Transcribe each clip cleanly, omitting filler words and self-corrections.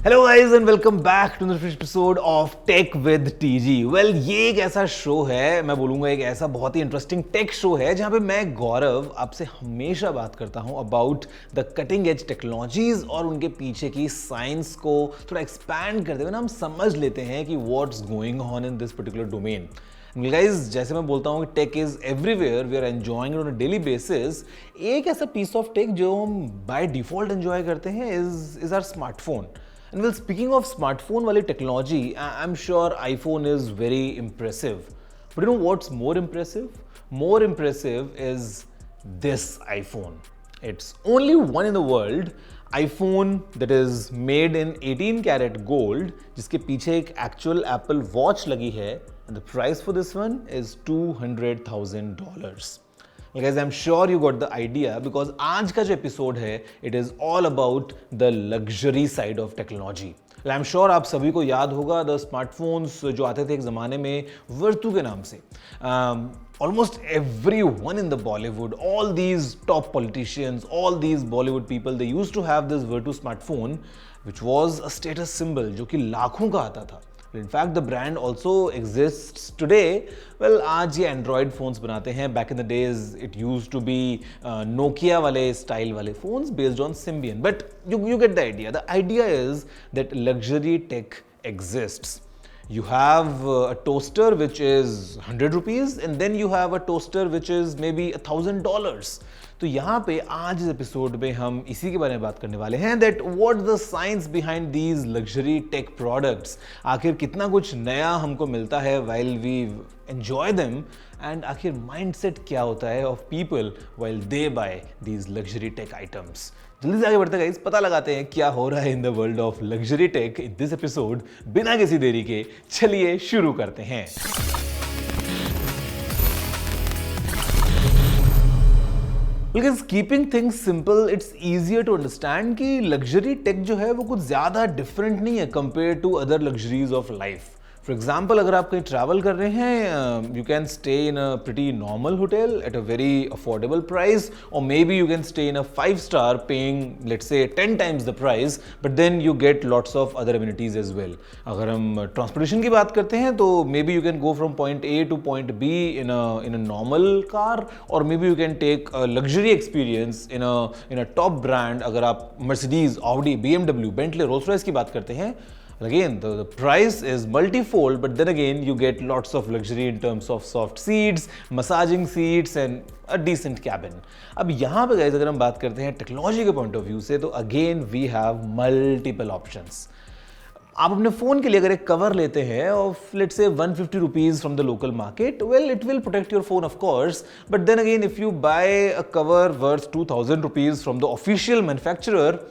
Hello guys and welcome back to the first episode of tech with TG. Well, ये एक ऐसा show है, मैं बोलूंगा एक ऐसा बहुत ही इंटरेस्टिंग टेक शो है जहां पे मैं गौरव आपसे हमेशा बात करता हूं about the cutting edge technologies और उनके पीछे की साइंस को थोड़ा एक्सपैंड करते हुए ना हम समझ लेते हैं कि what's going on in this particular domain. Guys, जैसे मैं बोलता हूँ कि tech is everywhere, we are enjoying on a daily basis. एक ऐसा पीस ऑफ टेक जो हम बाय डिफॉल्ट एंजॉय करते हैं is our smartphone. And well, speaking of smartphone wali technology, I'm sure iPhone is very impressive. But you know what's more impressive? More impressive is this iPhone. It's only one in the world. iPhone that is made in 18 karat gold, जिसके पीछे एक actual Apple Watch लगी है, and the price for this one is $200,000. Well guys, I'm sure you got the idea because आज का जो episode है it is all about the luxury side of technology. Well, I'm sure आप सभी को याद होगा the smartphones जो आते थे एक ज़माने में वर्तु के नाम से. Almost everyone in the Bollywood, all these top politicians, all these Bollywood people, they used to have this Vertu smartphone which was a status symbol जो कि लाखों का आता था. In fact, the brand also exists today. Well, आज ये Android phones बनाते हैं. Back in the days, it used to be Nokia वाले style वाले phones based on Symbian. But you get the idea. The idea is that luxury tech exists. You have a toaster which is 100 rupees and then you have a toaster which is maybe $1,000. तो यहाँ पे आज इस episode में हम इसी के बारे में बात करने वाले हैं that what the science behind these luxury tech products. आखिर कितना कुछ नया हमको मिलता है while we enjoy them, and आखिर माइंडसेट क्या होता है of people while they buy these luxury tech items. जल्दी से आगे बढ़ते गाइस, पता लगाते हैं क्या हो रहा है in the world of luxury tech in this episode. बिना किसी देरी के चलिए शुरू करते हैं। Because keeping things simple, it's easier to understand कि luxury tech जो है वो कुछ ज़्यादा different नहीं है compared to other luxuries of life. For example, अगर आप कहीं travel कर रहे हैं, you can stay in a pretty normal hotel at a very affordable price, or maybe you can stay in a 5-star paying, let's say, 10 times the price, but then you get lots of other amenities as well. अगर हम transportation की बात करते हैं तो maybe you can go from point A to point B in a normal car, or maybe you can take a luxury experience in a top brand. अगर आप Mercedes, Audi, BMW, Bentley, Rolls-Royce की बात करते हैं, again the price is multifold, but then again you get lots of luxury in terms of soft seats, massaging seats and a decent cabin. अब यहाँ पे guys अगर हम बात करते हैं टेक्नोलॉजी के पॉइंट ऑफ व्यू से तो again we have multiple options. आप अपने फ़ोन के लिए अगर एक कवर लेते हैं of let's say 150 rupees from the local market, well it will protect your phone of course, but then again if you buy a cover worth 2000 rupees from the official manufacturer,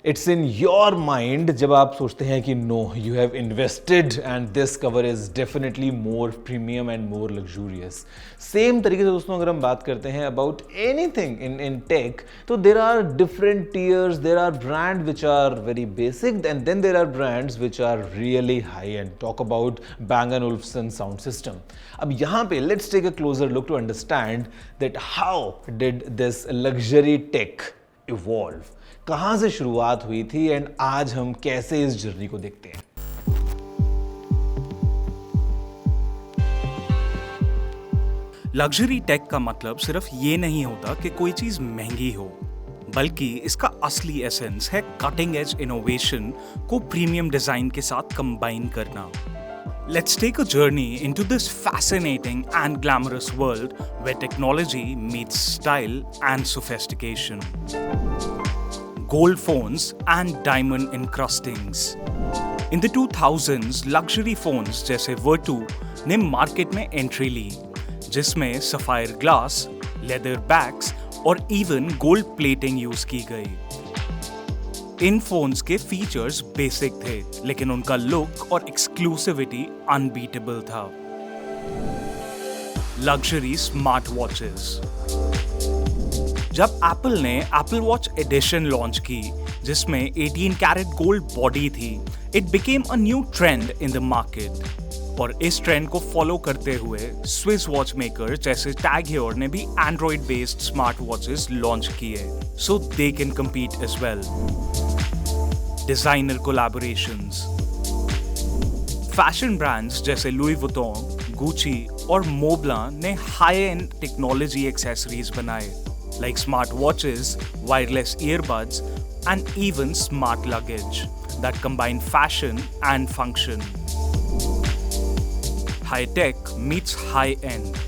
it's in your mind जब आप सोचते हैं कि no, you have invested and this cover is definitely more premium and more luxurious. Same तरीके से दोस्तों अगर हम बात करते हैं अबाउट एनीथिंग इन टेक, तो there are different tiers, there are brand which are very basic and then there are brands which are really high end. Talk about Bang & Olufsen sound system. अब यहाँ पे let's take a closer look to understand that how did this luxury tech evolve, कहां से शुरुआत हुई थी and आज हम कैसे इस जर्नी को देखते हैं। लग्जरी टेक का मतलब सिर्फ ये नहीं होता कि कोई चीज महंगी हो, बल्कि इसका असली एसेंस है कटिंग एज इनोवेशन को प्रीमियम डिजाइन के साथ कंबाइन करना। Let's take a journey into this fascinating and glamorous world where technology meets style and sophistication. Gold phones and diamond encrustings. In the 2000s, luxury phones जैसे Vertu ने market में entry ली, जिसमें sapphire glass, leather bags और even gold plating use की गई। इन phones के features basic थे, लेकिन उनका लुक और एक्सक्लूसिविटी अनबीटेबल था। Luxury smart watches. जब एप्पल ने एप्पल वॉच एडिशन लॉन्च की, जिसमें 18 कैरेट गोल्ड बॉडी थी, it became a new trend in the market. और इस ट्रेंड को फॉलो करते हुए स्विस वॉच मेकर जैसे टैग हेयर ने भी Android based smart watches launch किए, so they can compete as well. Designer collaborations. Fashion brands जैसे लुई वुइटन, गुची और मोबलान ने हाई एंड टेक्नोलॉजी एक्सेसरीज बनाए, like smart watches, wireless earbuds, and even smart luggage that combine fashion and function. High tech meets high end.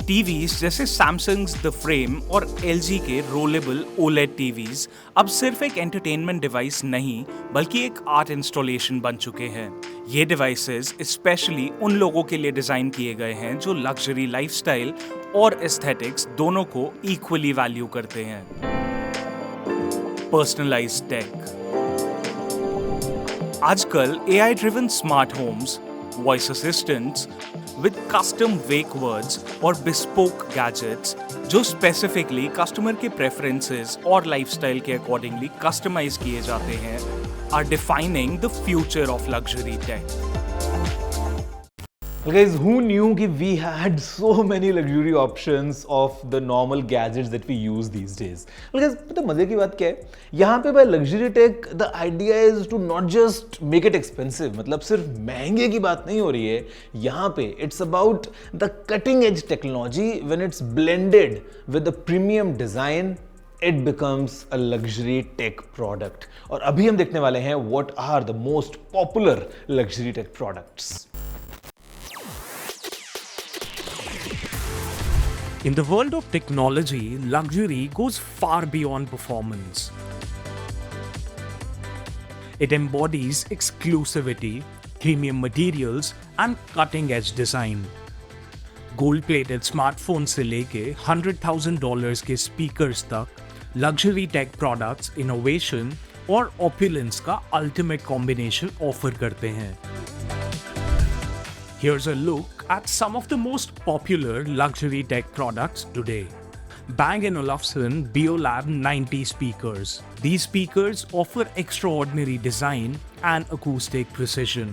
TVs जैसे Samsung's The Frame और LG के rollable OLED TVs अब सिर्फ एक entertainment device नहीं बल्कि एक आर्ट इंस्टॉलेशन बन चुके हैं। ये डिवाइसेस स्पेशली उन लोगों के लिए डिजाइन किए गए हैं जो लग्जरी लाइफस्टाइल और एस्थेटिक्स दोनों को इक्वली वैल्यू करते हैं। Personalised tech. आजकल AI driven smart homes, voice assistants with custom wake words और bespoke gadgets जो स्पेसिफिकली कस्टमर के प्रेफरेंसेस और लाइफस्टाइल के अकॉर्डिंगली कस्टमाइज किए जाते हैं are defining the future of luxury tech. Well, guys, who knew कि we had so many luxury options of the normal gadgets that we use these days? Well, guys, पता मजे की बात क्या है? यहाँ पे by luxury tech, the idea is to not just make it expensive. मतलब सिर्फ महंगे की बात नहीं हो रही है. यहाँ पे it's about the cutting edge technology when it's blended with the premium design. It becomes a luxury tech product. और अभी हम देखने वाले हैं what are the most popular luxury tech products. In the world of technology, luxury goes far beyond performance. It embodies exclusivity, premium materials, and cutting-edge design. Gold-plated smartphones से लेके $100,000 के speakers तक, luxury tech products innovation और opulence का ultimate combination offer करते हैं. Here's a look at some of the most popular luxury tech products today. Bang & Olufsen Beolab 90 speakers. These speakers offer extraordinary design and acoustic precision.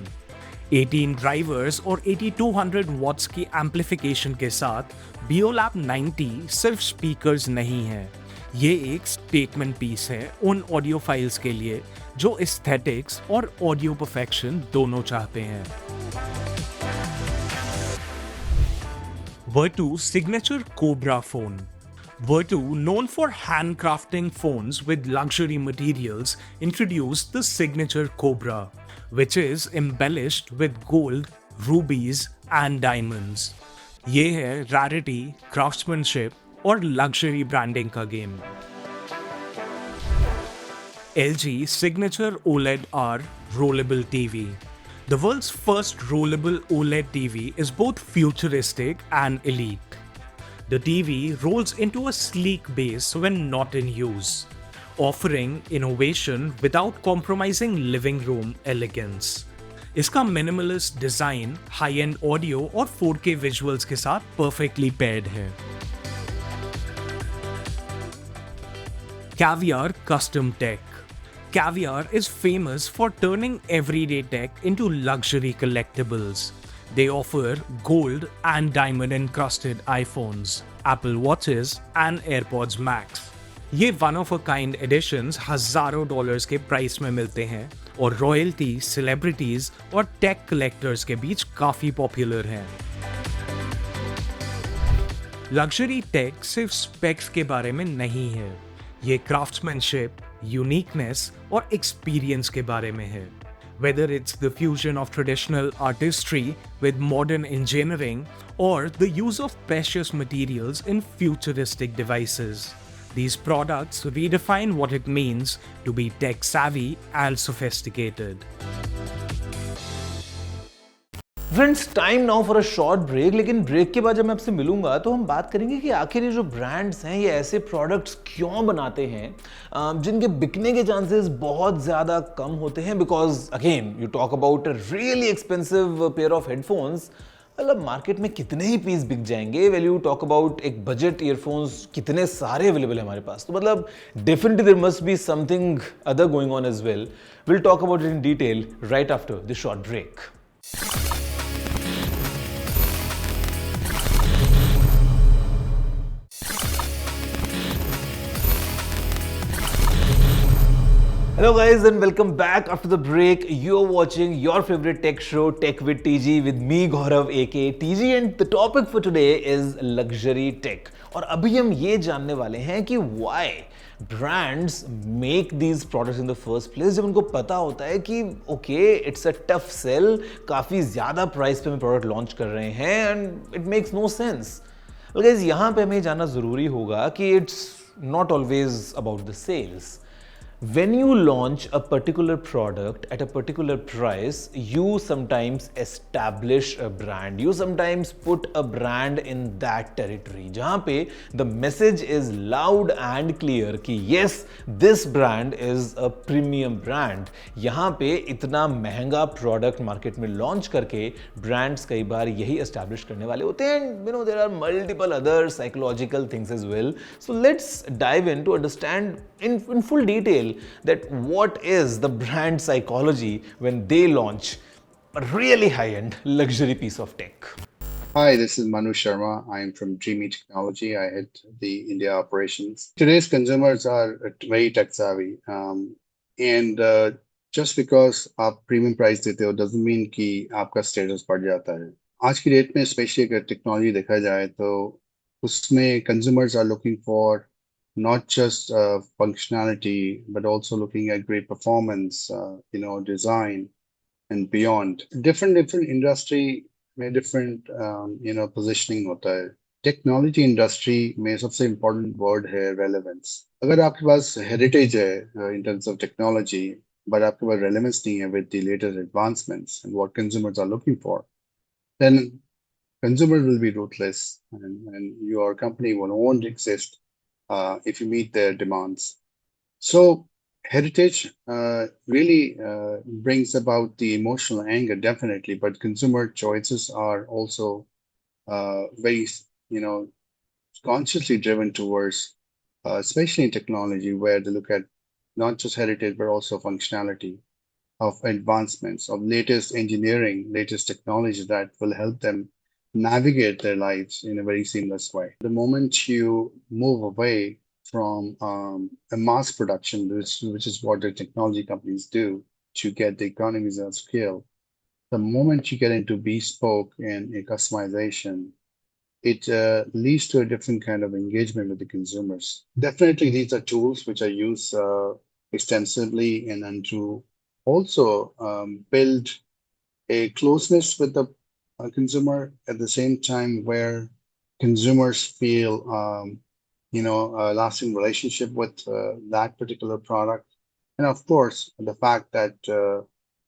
18 drivers और 8200 watts की amplification के साथ Beolab 90 सिर्फ speakers नहीं है. ये एक statement piece है उन audiophiles के लिए जो aesthetics और audio perfection दोनों चाहते हैं. Vertu signature Cobra phone. Vertu, known for handcrafting phones with luxury materials, introduced the signature Cobra, which is embellished with gold, rubies and diamonds. ये है rarity, craftsmanship और luxury branding का game. LG signature OLED R rollable TV. The world's first rollable OLED TV is both futuristic and elite. The TV rolls into a sleek base when not in use, offering innovation without compromising living room elegance. इसका minimalist design, high-end audio और 4K visuals के साथ perfectly paired है. Caviar Custom Tech. Caviar is famous for turning everyday tech into luxury collectibles. They offer gold and diamond encrusted iPhones, Apple Watches and AirPods Max. ये one of a kind editions हजारों dollars के price में मिलते हैं और royalty, celebrities और take collectors के बीच काफी पॉपुलर हैं. लग्जरी टेक सिर्फ स्पेक्स के बारे में नहीं है. ये क्राफ्ट्समैनशिप, यूनिकनेस और एक्सपीरियंस के बारे में है. Whether it's the fusion of traditional artistry with modern engineering or the use of precious materials in futuristic devices, these products redefine what it means to be tech-savvy and sophisticated. Friends, time now for a short break. लेकिन break के बाद जब मैं आपसे मिलूंगा तो हम बात करेंगे कि आखिर ये जो ब्रांड्स हैं ये ऐसे प्रोडक्ट्स क्यों बनाते हैं जिनके बिकने के चांसेस बहुत ज़्यादा कम होते हैं. Because again you talk about a really expensive pair of headphones, मतलब मार्केट में कितने ही पीस बिक जाएंगे. वेल यू टॉक अबाउट एक बजट ईयरफोन्स कितने सारे अवेलेबल है हमारे पास. तो मतलब definitely there must be something other going on as well. Will talk about it in detail right after the short break. Hello, guys, and welcome back after the break. You're watching your favorite tech show, Tech with TG, with me, Gaurav, aka TG, and the topic for today is luxury tech. और अभी हम ये जानने वाले हैं कि why brands make these products in the first place, जब उनको पता होता है कि okay, it's a tough sell, काफ़ी ज़्यादा प्राइस पे हम प्रोडक्ट लॉन्च कर रहे हैं and it makes no sense. Well, guys, यहाँ पे हमें जानना ज़रूरी होगा कि it's not always about the sales. When you launch a particular product at a particular price, you sometimes establish a brand. You sometimes put a brand in that territory. जहाँ पे the message is loud and clear कि yes, this brand is a premium brand. यहाँ पे इतना महंगा product market में launch करके brands कई बार यही establish करने वाले होते हैं. And you know there are multiple other psychological things as well. So let's dive in to understand in full detail that what is the brand psychology when they launch a really high-end luxury piece of tech. Hi, this is Manu Sharma. I am from Dreamy Technology. I head the India operations. Today's consumers are very tech savvy, and just because आप premium price देते हो doesn't mean कि आपका status बढ़ जाता है. आज की डेट में स्पेशली अगर टेक्नोलॉजी देखा जाए तो उसमें consumers are looking for not just functionality, but also looking at great performance, design and beyond. Different industry में different positioning होता है. टेक्नोलॉजी इंडस्ट्री में सबसे इम्पोर्टेंट वर्ड है रेलेवेंस. अगर आपके पास हेरिटेज है in terms of technology but आपके पास रेलेवेंस नहीं है with the latest advancements and what consumers are looking for, then consumers will be ruthless, and your company won't exist if you meet their demands. So heritage really brings about the emotional anger, definitely, but consumer choices are also very, consciously driven towards, especially in technology, where they look at not just heritage but also functionality of advancements of latest engineering, latest technology that will help them navigate their lives in a very seamless way. The moment you move away from a mass production, which is what the technology companies do to get the economies of scale, the moment you get into bespoke and a customization, it leads to a different kind of engagement with the consumers. Definitely, these are tools which are used extensively and to also build a closeness with the consumer at the same time where consumers feel a lasting relationship with that particular product, and of course the fact that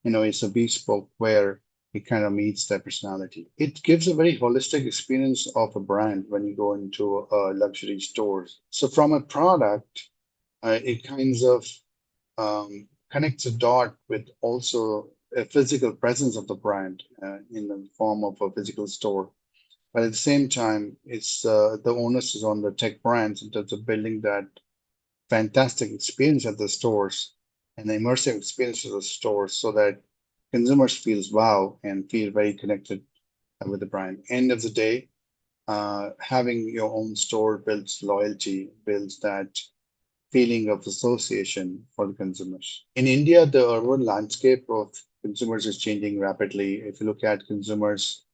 it's a bespoke where it kind of meets their personality. It gives a very holistic experience of a brand when you go into luxury stores. So from a product, it kinds of connects a dot with also a physical presence of the brand in the form of a physical store. But at the same time, it's the onus is on the tech brands in terms of building that fantastic experience at the stores and the immersive experience of the stores so that consumers feels wow and feel very connected with the brand. End of the day, having your own store builds loyalty, builds that feeling of association for the consumers. In India, the urban landscape of consumers is changing rapidly. If you look at consumers,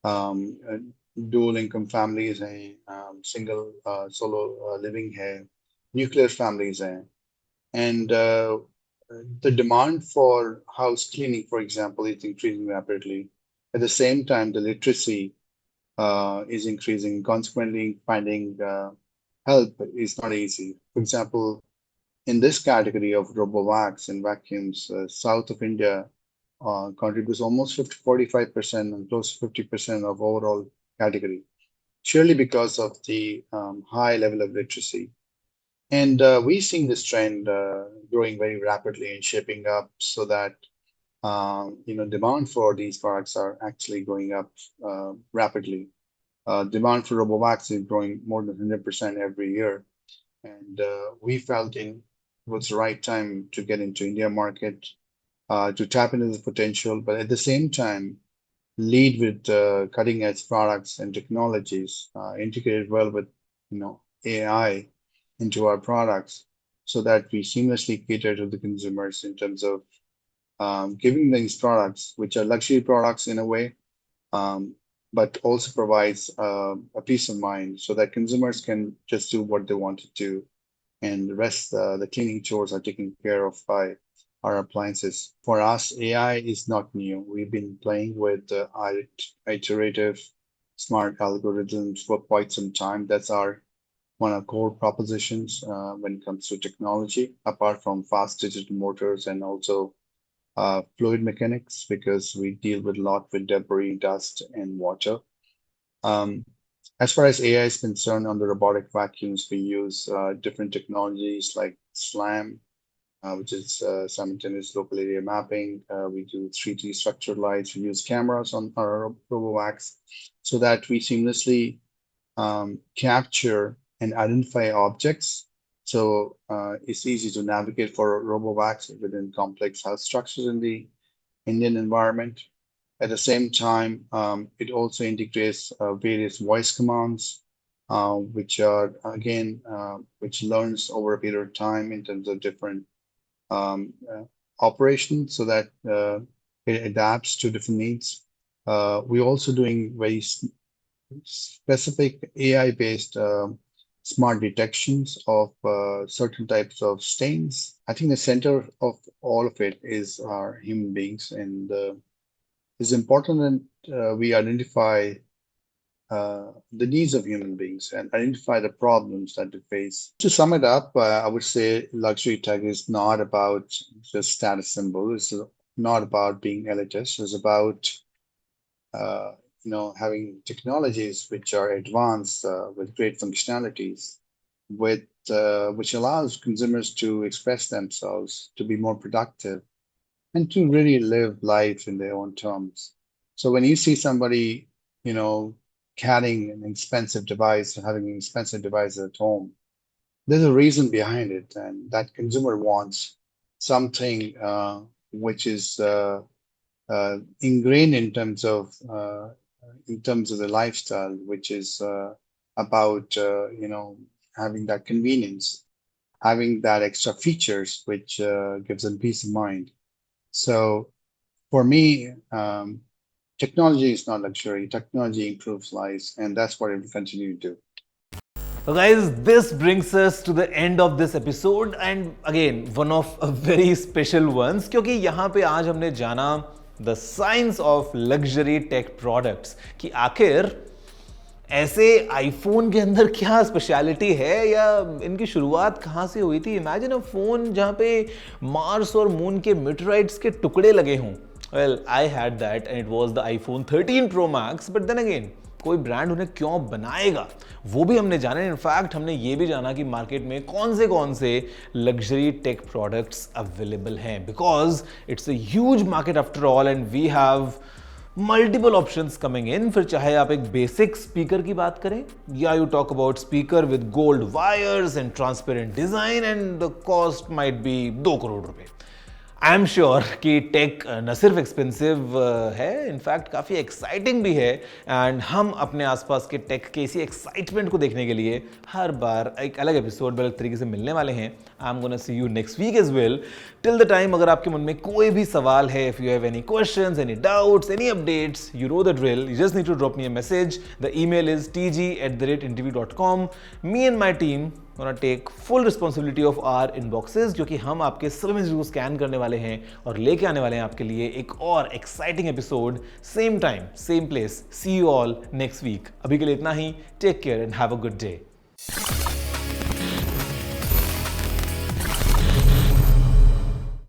dual income families हैं, single solo living है, nuclear families हैं, and the demand for house cleaning, for example, is increasing rapidly. At the same time, the literacy is increasing. Consequently, finding help is not easy. For example, in this category of RoboVacs and vacuums, south of India contributes almost 45% and close to 50% of overall category, surely because of the high level of literacy. And we're seeing this trend growing very rapidly and shaping up so that demand for these products are actually going up rapidly. Demand for RoboVacs is growing more than 100% every year, and we felt it was the right time to get into India market to tap into the potential, but at the same time lead with cutting edge products and technologies integrated well with AI into our products so that we seamlessly cater to the consumers in terms of giving these products, which are luxury products in a way, but also provides a peace of mind so that consumers can just do what they want to do, and the rest, the cleaning chores, are taken care of by our appliances. For us, AI is not new. We've been playing with iterative smart algorithms for quite some time. That's our one of our core propositions when it comes to technology, apart from fast digital motors and also fluid mechanics, because we deal with a lot with debris, dust, and water. As far as AI is concerned, on the robotic vacuums, we use different technologies like SLAM, which is simultaneous local area mapping. We do 3D structured lights. We use cameras on our RoboVacs so that we seamlessly capture and identify objects. So it's easy to navigate for RoboVacs within complex house structures in the Indian environment. At the same time, it also integrates various voice commands, which are again, which learns over a period of time in terms of different operations, so that it adapts to different needs. We're also doing very specific AI-based smart detections of certain types of stains. I think the center of all of it is our human beings, and it's important that we identify the needs of human beings and identify the problems that they face. To sum it up, I would say luxury tech is not about just status symbol. It's not about being elitist. It's about having technologies which are advanced with great functionalities, with which allows consumers to express themselves, to be more productive, and to really live life in their own terms. So when you see somebody, carrying an expensive device or having an expensive device at home, there's a reason behind it, and that consumer wants something which is ingrained in terms of the lifestyle, which is about having that convenience, having that extra features, which gives them peace of mind. So for me, technology is not luxury. Technology improves lives, and that's what it will continue to do. So guys, this brings us to the end of this episode, and again one of a very special ones, क्योंकि यहाँ पे आज हमने जाना the science of luxury tech products, कि आखिर ऐसे iPhone के अंदर क्या स्पेशलिटी है या इनकी शुरुआत कहाँ से हुई थी. इमेजिन अ फोन जहाँ पे मार्स और मून के मीटराइट्स के टुकड़े लगे हों. Well, I had that and it was the iPhone 13 Pro Max, but then again कोई ब्रांड उन्हें क्यों बनाएगा वो भी हमने जाना. इनफैक्ट हमने ये भी जाना कि मार्केट में कौन से लग्जरी टेक प्रोडक्ट्स अवेलेबल हैं, because it's a huge market after all and we have multiple options coming in. फिर चाहे आप एक बेसिक स्पीकर की बात करें या you talk about speaker with gold wires and transparent design and the cost might be 2 crore रुपए. I am sure कि टेक न सिर्फ एक्सपेंसिव है, इनफैक्ट काफ़ी एक्साइटिंग भी है, एंड हम अपने आसपास के टेक के इसी एक्साइटमेंट को देखने के लिए हर बार एक अलग एपिसोड में अलग तरीके से मिलने वाले हैं. I am gonna see you next week as well. Till the time, अगर आपके मन में कोई भी सवाल है, if you have any questions, any doubts, any updates, you know the drill. You just need to drop me a message. The email is tg@interview.com. Me and my team gonna take full responsibility of our inboxes, क्योंकि हम आपके सभी message को scan करने वाले हैं और लेके आने वाले हैं आपके लिए एक और exciting episode. Same time, same place. See you all next week. अभी के लिए इतना ही. Take care and have a good day.